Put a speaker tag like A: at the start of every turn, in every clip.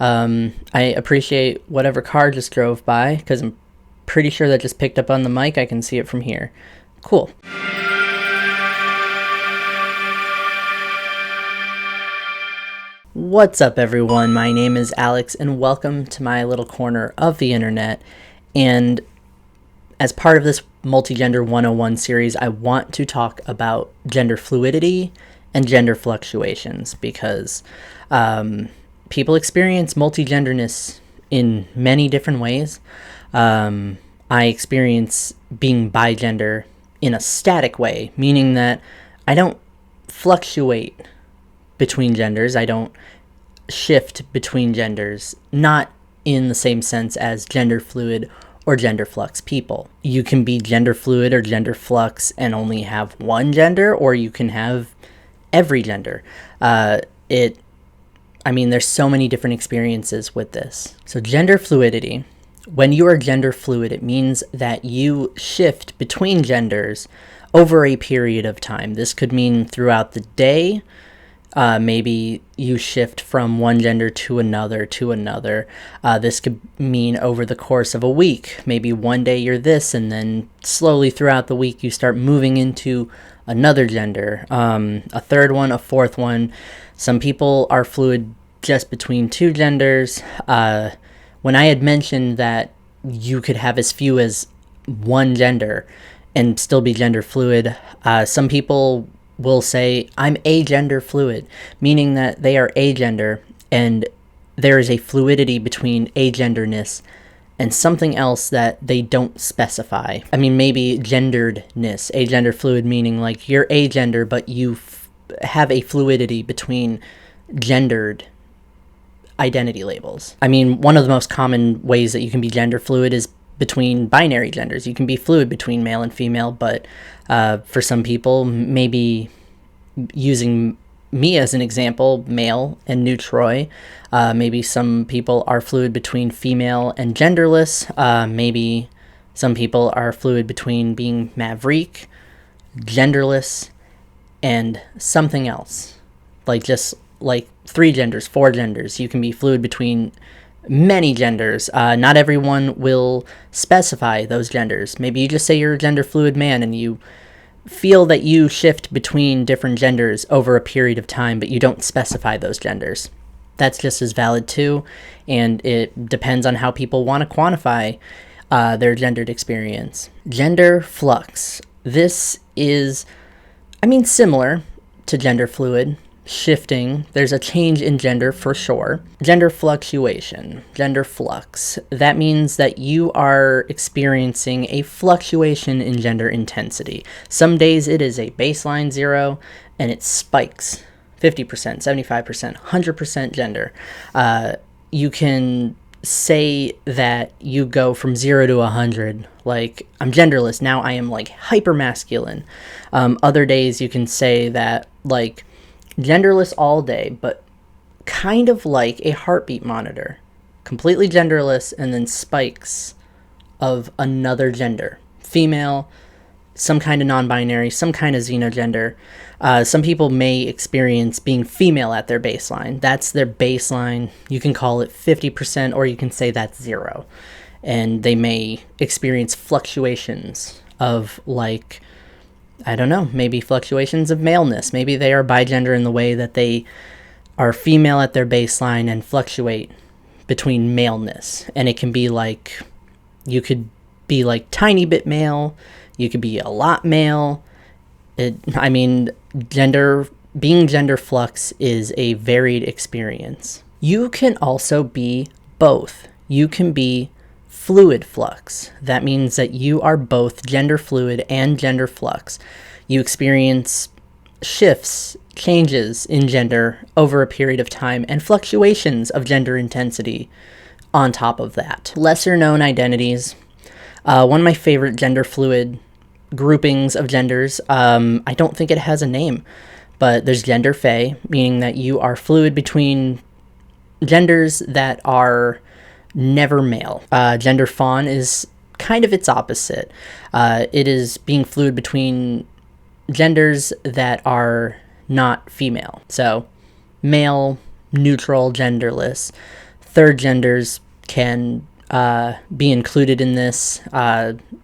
A: I appreciate whatever car just drove by, because I'm pretty sure that just picked up on the mic. I can see it from here. Cool. What's up, everyone? My name is Alex, and welcome to my little corner of the internet. And as part of this Multigender 101 series, I want to talk about gender fluidity and gender fluctuations, because people experience multigenderness in many different ways. I experience being bigender in a static way, meaning that I don't fluctuate between genders. I don't shift between genders, not in the same sense as gender fluid or gender flux people. You can be gender fluid or gender flux and only have one gender, or you can have every gender. There's so many different experiences with this. So gender fluidity, when you are gender fluid, it means that you shift between genders over a period of time. This could mean throughout the day. Maybe you shift from one gender to another. This could mean over the course of a week. Maybe one day you're this, and then slowly throughout the week you start moving into another gender, a third one, a fourth one. Some people are fluid just between two genders. When I had mentioned that you could have as few as one gender and still be gender fluid, some people will say, I'm agender fluid, meaning that they are agender, and there is a fluidity between agenderness and something else that they don't specify. Maybe genderedness, agender fluid, meaning like you're agender, but you have a fluidity between gendered identity labels. One of the most common ways that you can be gender fluid is between binary genders. You can be fluid between male and female, but for some people, maybe using me as an example, male and neutroy, maybe some people are fluid between female and genderless. Maybe some people are fluid between being maverick, genderless, and something else, like 3 genders, 4 genders. You can be fluid between many genders. Not everyone will specify those genders. Maybe you just say you're a gender fluid man and you feel that you shift between different genders over a period of time, but you don't specify those genders. That's just as valid too, and it depends on how people want to quantify their gendered experience. Gender flux. This is, similar to gender fluid. Shifting, there's a change in gender for sure. Gender fluctuation, gender flux, that means that you are experiencing a fluctuation in gender intensity. Some days it is a baseline 0 and it spikes 50%, 75%, 100% gender. You can say that you go from 0 to 100, like I'm genderless, now I am like hyper masculine. Other days you can say that like genderless all day, but kind of like a heartbeat monitor, completely genderless, and then spikes of another gender, female, some kind of non-binary, some kind of xenogender. Some people may experience being female at their baseline. That's their baseline. You can call it 50%, or you can say that's 0. And they may experience fluctuations of like, I don't know, maybe fluctuations of maleness. Maybe they are bigender in the way that they are female at their baseline and fluctuate between maleness. And it can be like, you could be like tiny bit male, you could be a lot male. Being gender flux is a varied experience. You can also be both. You can be fluid flux. That means that you are both gender fluid and gender flux. You experience shifts, changes in gender over a period of time, and fluctuations of gender intensity on top of that. Lesser known identities. One of my favorite gender fluid groupings of genders, I don't think it has a name, but there's gender fey, meaning that you are fluid between genders that are never male. Gender fawn is kind of its opposite. It is being fluid between genders that are not female. So male, neutral, genderless. third genders can be included in this,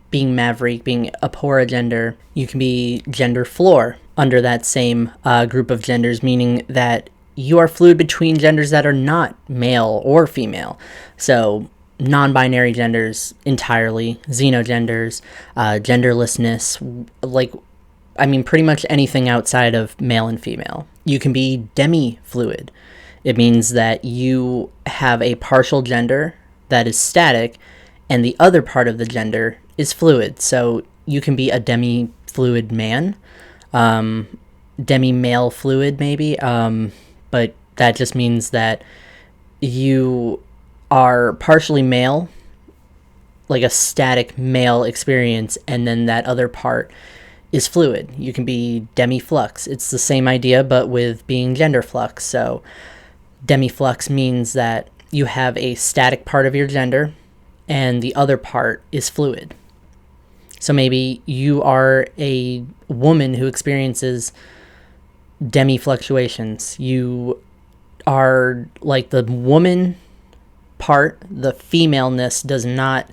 A: being maverick, being apora gender. You can be gender floor under that same group of genders, meaning that you are fluid between genders that are not male or female. So non-binary genders entirely, xenogenders, genderlessness, pretty much anything outside of male and female. You can be demifluid. It means that you have a partial gender that is static and the other part of the gender is fluid. So you can be a demifluid man, demi-male fluid maybe, but that just means that you are partially male, like a static male experience, and then that other part is fluid. You can be demiflux. It's the same idea, but with being genderflux. So demiflux means that you have a static part of your gender and the other part is fluid. So maybe you are a woman who experiences demifluctuations. You are like the woman part, the femaleness does not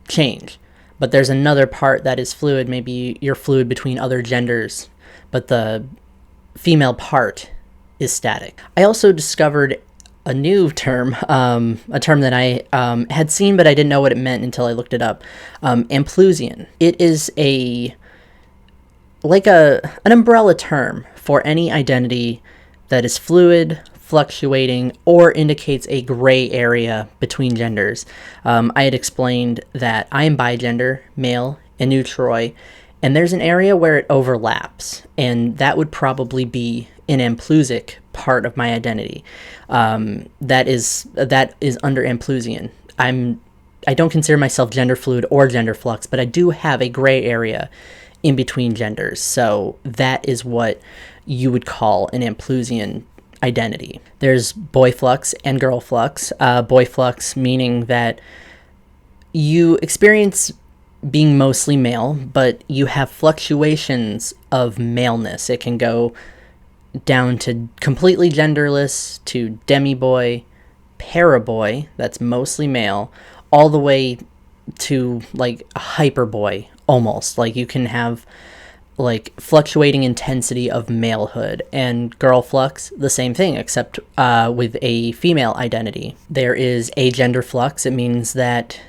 A: change, but there's another part that is fluid. Maybe you're fluid between other genders, but the female part is static. I also discovered a new term, a term that I had seen, but I didn't know what it meant until I looked it up. Amplusian. It is an umbrella term for any identity that is fluid, fluctuating, or indicates a gray area between genders. I had explained that I am bigender, male, and neutroid, and there's an area where it overlaps, and that would probably be an Amplusic part of my identity. That is under Amplusian. I don't consider myself gender fluid or gender flux, but I do have a gray area in between genders. So that is what you would call an Amplusian identity. There's Boyflux and girlflux. Boyflux meaning that you experience being mostly male, but you have fluctuations of maleness. It can go down to completely genderless, to demi-boy, paraboy, that's mostly male, all the way to like a hyperboy almost. Like you can have like fluctuating intensity of malehood. And girlflux, the same thing, except with a female identity. There is genderflux. It means that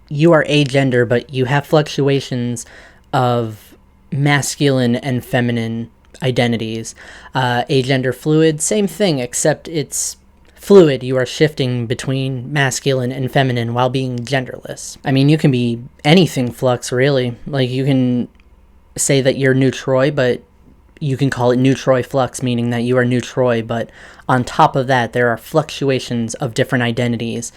A: you are agender, but you have fluctuations of masculine and feminine identities. Genderfluid, same thing, except it's fluid. You are shifting between masculine and feminine while being genderless. I mean, you can be anything flux, really. Like, you can say that you're neutroid, but you can call it neutroid flux, meaning that you are neutroid, but on top of that, there are fluctuations of different identities,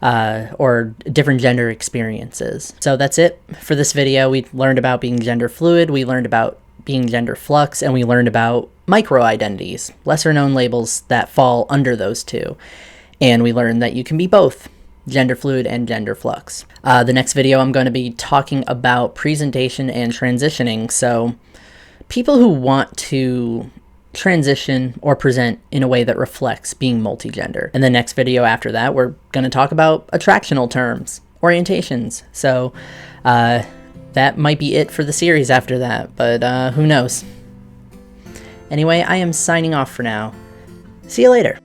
A: or different gender experiences. So that's it for this video. We learned about being gender fluid, we learned about being gender flux, and we learned about micro-identities, lesser-known labels that fall under those two. And we learned that you can be both gender fluid and gender flux. The next video I'm going to be talking about presentation and transitioning. So people who want to transition or present in a way that reflects being multigender. In the next video after that, we're going to talk about attractional terms, orientations. So that might be it for the series after that, but who knows. Anyway, I am signing off for now. See you later.